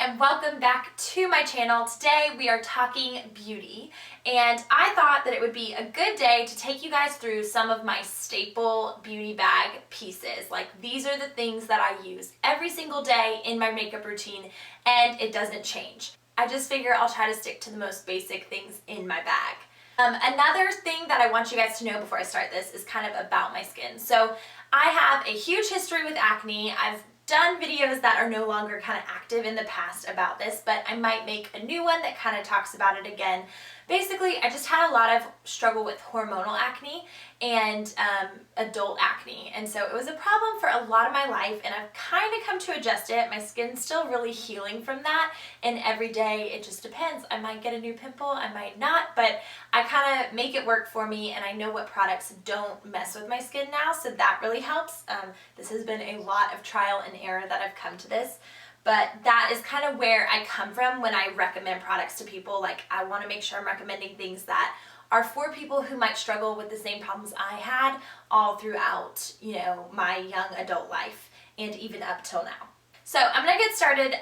and welcome back to my channel. Today we are talking beauty, and I thought that it would be a good day to take you guys through some of my staple beauty bag pieces. Like, these are the things that I use every single day in my makeup routine and it doesn't change. I just figure I'll try to stick to the most basic things in my bag. Another thing that I want you guys to know before I start this is kind of about my skin. So I have a huge history with acne. I've done videos that are no longer kind of active in the past about this, but I might make a new one that kind of talks about it again. Basically, I just had a lot of struggle with hormonal acne and adult acne, and so it was a problem for a lot of my life, and I've kind of come to adjust it. My skin's still really healing from that, and every day it just depends. I might get a new pimple, I might not, but I kind of make it work for me, and I know what products don't mess with my skin now, so that really helps. This has been a lot of trial and error that I've come to this. But that is kind of where I come from when I recommend products to people. Like, I want to make sure I'm recommending things that are for people who might struggle with the same problems I had all throughout, you know, my young adult life and even up till now. So I'm going to get started.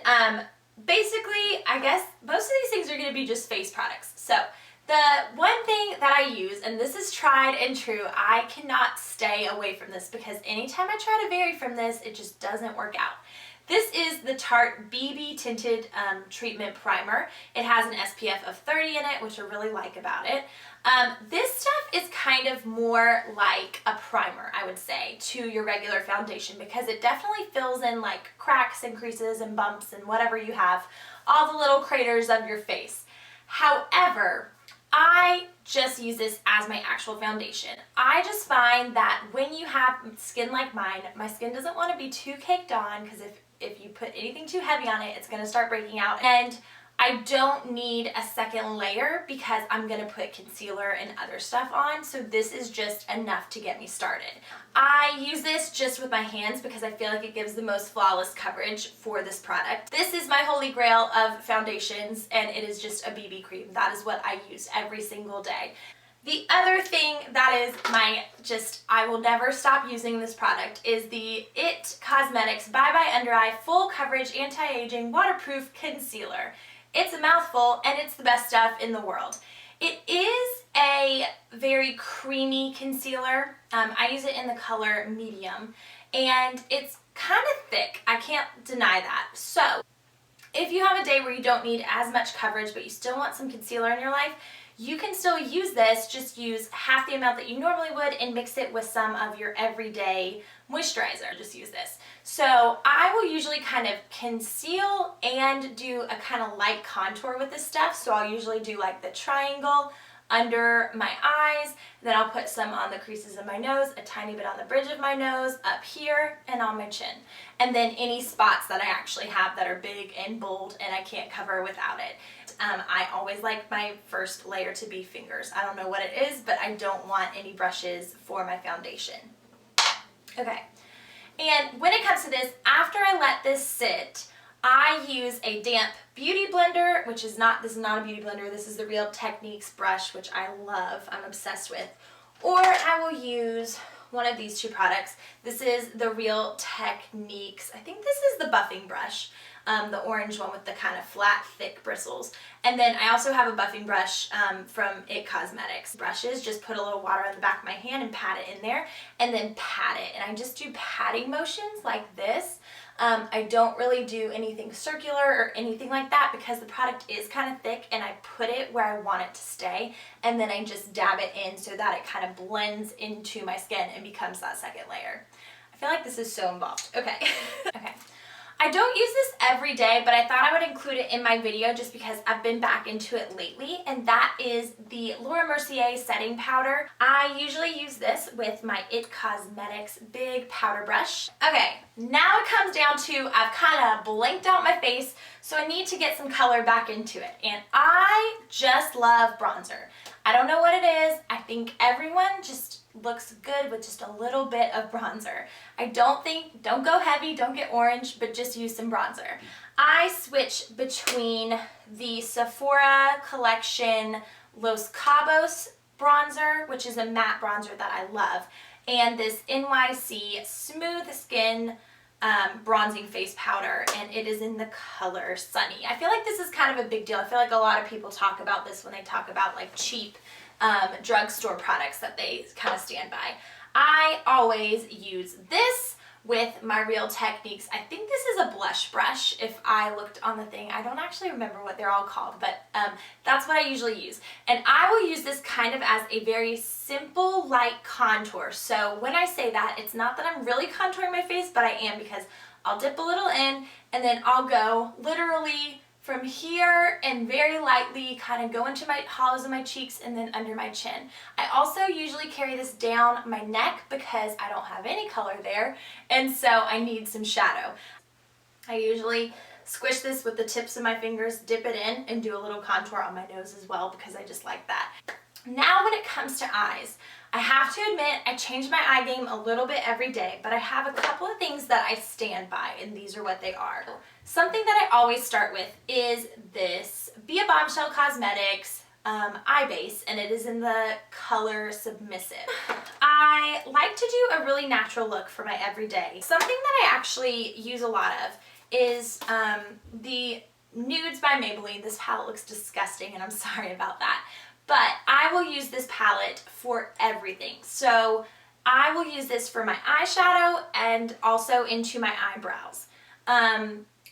Basically, I guess most of these things are going to be just face products. So the one thing that I use, and this is tried and true, I cannot stay away from this because anytime I try to vary from this, it just doesn't work out. This is the Tarte BB Tinted Treatment Primer. It has an SPF of 30 in it, which I really like about it. This stuff is kind of more like a primer, I would say, to your regular foundation because it definitely fills in like cracks and creases and bumps and whatever you have, all the little craters of your face. However, I just use this as my actual foundation. I just find that when you have skin like mine, my skin doesn't want to be too caked on because if you put anything too heavy on it, it's going to start breaking out. And I don't need a second layer because I'm going to put concealer and other stuff on. So this is just enough to get me started. I use this just with my hands because I feel like it gives the most flawless coverage for this product. This is my holy grail of foundations, and it is just a BB cream. That is what I use every single day. The other thing that is I will never stop using this product is the It Cosmetics Bye Bye Undereye Full Coverage Anti-Aging Waterproof Concealer. It's a mouthful and it's the best stuff in the world. It is a very creamy concealer. I use it in the color medium and it's kind of thick. I can't deny that. So if you have a day where you don't need as much coverage but you still want some concealer in your life, you can still use this, just use half the amount that you normally would and mix it with some of your everyday moisturizer. Just use this. So I will usually kind of conceal and do a kind of light contour with this stuff. So I'll usually do like the triangle under my eyes, then I'll put some on the creases of my nose, a tiny bit on the bridge of my nose, up here, and on my chin. And then any spots that I actually have that are big and bold and I can't cover without it. I always like my first layer to be fingers. I don't know what it is, but I don't want any brushes for my foundation. Okay, and when it comes to this, after I let this sit, I use a damp beauty blender, which is not, this is not a beauty blender, this is the Real Techniques brush, which I love, I'm obsessed with. Or I will use one of these two products. This is the Real Techniques, I think this is the buffing brush, the orange one with the kind of flat, thick bristles. And then I also have a buffing brush from It Cosmetics. Brushes, just put a little water on the back of my hand and pat it in there, and then pat it. And I just do patting motions like this. I don't really do anything circular or anything like that because the product is kind of thick and I put it where I want it to stay, and then I just dab it in so that it kind of blends into my skin and becomes that second layer. I feel like this is so involved. Okay. Okay. I don't use this every day, but I thought I would include it in my video just because I've been back into it lately, and that is the Mercier setting powder. I usually use this with my It Cosmetics big powder brush. Okay, now it comes down to I've kind of blanked out my face, so I need to get some color back into it, and I just love bronzer. I don't know what it is. I think everyone just looks good with just a little bit of bronzer. Don't go heavy, don't get orange, but just use some bronzer. I switch between the Sephora Collection Los Cabos bronzer, which is a matte bronzer that I love, and this NYC Smooth Skin bronzing face powder, and it is in the color Sunny. I feel like this is kind of a big deal. I feel like a lot of people talk about this when they talk about like cheap drugstore products that they kind of stand by. I always use this with my Real Techniques. I think this is a blush brush if I looked on the thing. I don't actually remember what they're all called, but that's what I usually use. And I will use this kind of as a very simple light contour. So when I say that, it's not that I'm really contouring my face, but I am, because I'll dip a little in and then I'll go literally from here and very lightly kind of go into my hollows of my cheeks and then under my chin. I also usually carry this down my neck because I don't have any color there, and so I need some shadow. I usually squish this with the tips of my fingers, dip it in, and do a little contour on my nose as well because I just like that. Now when it comes to eyes, I have to admit I change my eye game a little bit every day, but I have a couple of things that I stand by, and these are what they are. Something that I always start with is this Be a Bombshell Cosmetics eye base, and it is in the color Submissive. I like to do a really natural look for my everyday. Something that I actually use a lot of is the Nudes by Maybelline. This palette looks disgusting, and I'm sorry about that. But I will use this palette for everything. So I will use this for my eyeshadow and also into my eyebrows.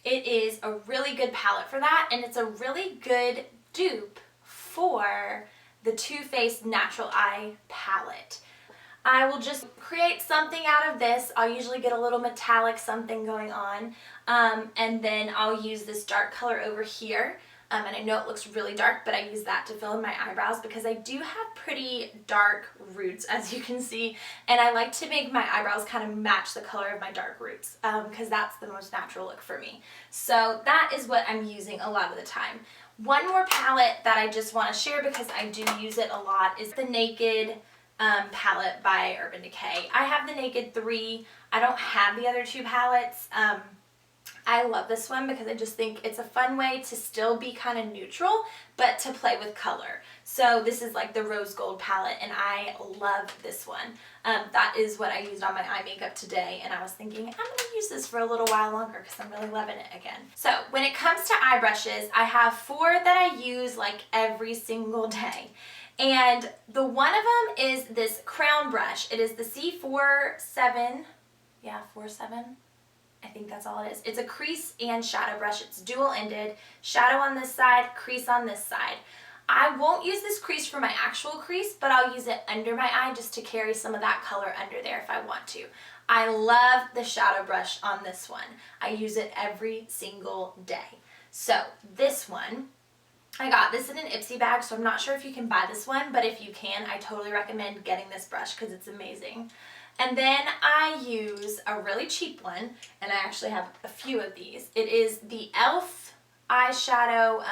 It is a really good palette for that, and it's a really good dupe for the Too Faced Natural Eye palette. I will just create something out of this. I'll usually get a little metallic something going on, and then I'll use this dark color over here. And I know it looks really dark, but I use that to fill in my eyebrows because I do have pretty dark roots, as you can see, and I like to make my eyebrows kind of match the color of my dark roots because that's the most natural look for me. So that is what I'm using a lot of the time. One more palette that I just want to share because I do use it a lot is the Naked palette by Urban Decay. I have the Naked 3. I don't have the other two palettes. I love this one because I just think it's a fun way to still be kind of neutral, but to play with color. So this is like the rose gold palette, and I love this one. That is what I used on my eye makeup today, and I was thinking, I'm going to use this for a little while longer because I'm really loving it again. So when it comes to eye brushes, I have 4 that I use like every single day. And the one of them is this crown brush. It is the C47, yeah, 47. I think that's all it is. It's a crease and shadow brush. It's dual-ended. Shadow on this side, crease on this side. I won't use this crease for my actual crease, but I'll use it under my eye just to carry some of that color under there if I want to. I love the shadow brush on this one. I use it every single day. So this one, I got this in an Ipsy bag, so I'm not sure if you can buy this one, but if you can, I totally recommend getting this brush because it's amazing. And then I use a really cheap one, and I actually have a few of these. It is the e.l.f. eyeshadow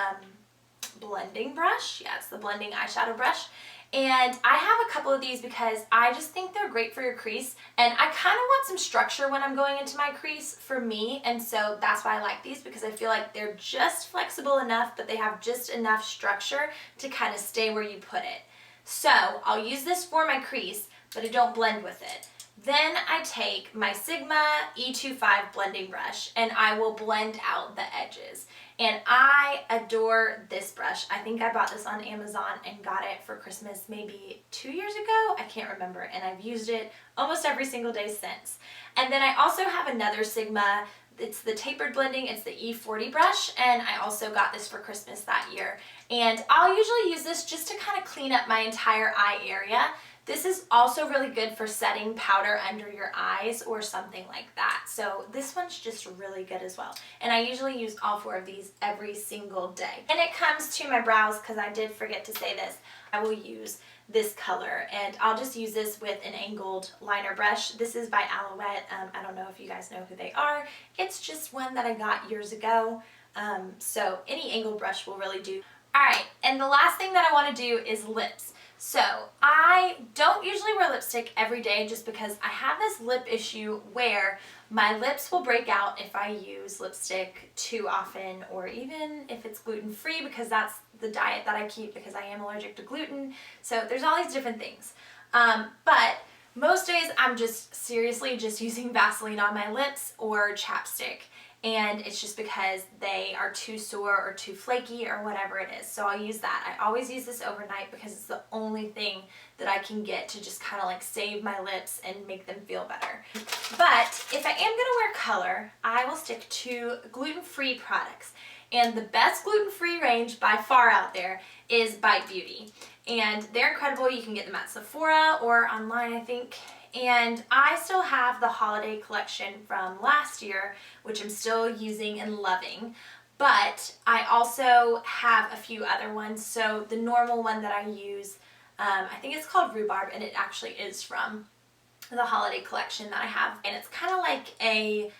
blending brush. Yeah, it's the blending eyeshadow brush. And I have a couple of these because I just think they're great for your crease, and I kind of want some structure when I'm going into my crease for me, and so that's why I like these, because I feel like they're just flexible enough, but they have just enough structure to kind of stay where you put it. So I'll use this for my crease, but I don't blend with it. Then I take my Sigma E25 blending brush and I will blend out the edges. And I adore this brush. I think I bought this on Amazon and got it for Christmas maybe 2 years ago. I can't remember. And I've used it almost every single day since. And then I also have another Sigma. It's the Tapered blending. It's the E40 brush. And I also got this for Christmas that year. And I'll usually use this just to kind of clean up my entire eye area. This is also really good for setting powder under your eyes or something like that. So this one's just really good as well. And I usually use all 4 of these every single day. When it comes to my brows, because I did forget to say this, I will use this color, and I'll just use this with an angled liner brush. This is by Alouette. I don't know if you guys know who they are. It's just one that I got years ago. So any angled brush will really do. Alright, and the last thing that I want to do is lips. So I don't usually wear lipstick every day just because I have this lip issue where my lips will break out if I use lipstick too often, or even if it's gluten-free, because that's the diet that I keep because I am allergic to gluten. So there's all these different things. But Most days I'm just seriously just using Vaseline on my lips or chapstick, and it's just because they are too sore or too flaky or whatever it is. So I'll use that. I always use this overnight because it's the only thing that I can get to just kind of like save my lips and make them feel better. But if I am gonna wear color, I will stick to gluten-free products. And the best gluten-free range by far out there is Bite Beauty. And they're incredible. You can get them at Sephora or online, I think. And I still have the holiday collection from last year, which I'm still using and loving. But I also have a few other ones. So the normal one that I use, I think it's called Rhubarb, and it actually is from the holiday collection that I have. And it's kind of like a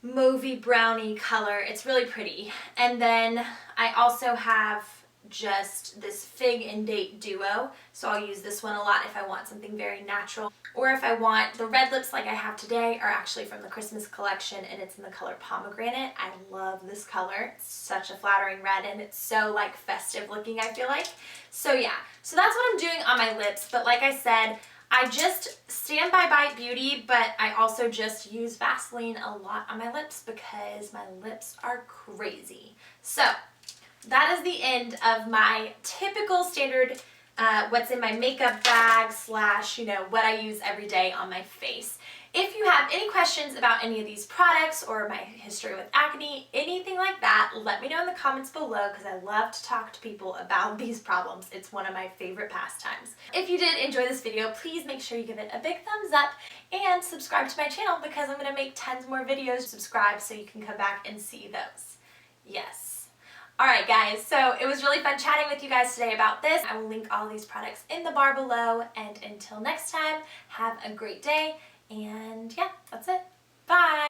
mauvey brownie color. It's really pretty. And then I also have just this Fig and Date duo, so I'll use this one a lot if I want something very natural, or if I want the red lips like I have today are actually from the Christmas collection, and it's in the color Pomegranate. I love this color. It's such a flattering red, and it's so like festive looking, I feel like. So yeah, so that's what I'm doing on my lips. But like I said, I just stand by Bite Beauty, but I also just use Vaseline a lot on my lips because my lips are crazy. So that is the end of my typical standard what's in my makeup bag slash, what I use every day on my face. If you have any questions about any of these products or my history with acne, anything like that, let me know in the comments below because I love to talk to people about these problems. It's one of my favorite pastimes. If you did enjoy this video, please make sure you give it a big thumbs up and subscribe to my channel because I'm going to make tons more videos. Subscribe so you can come back and see those. Yes. Alright guys, so it was really fun chatting with you guys today about this. I will link all these products in the bar below, and until next time, have a great day, and yeah, that's it. Bye!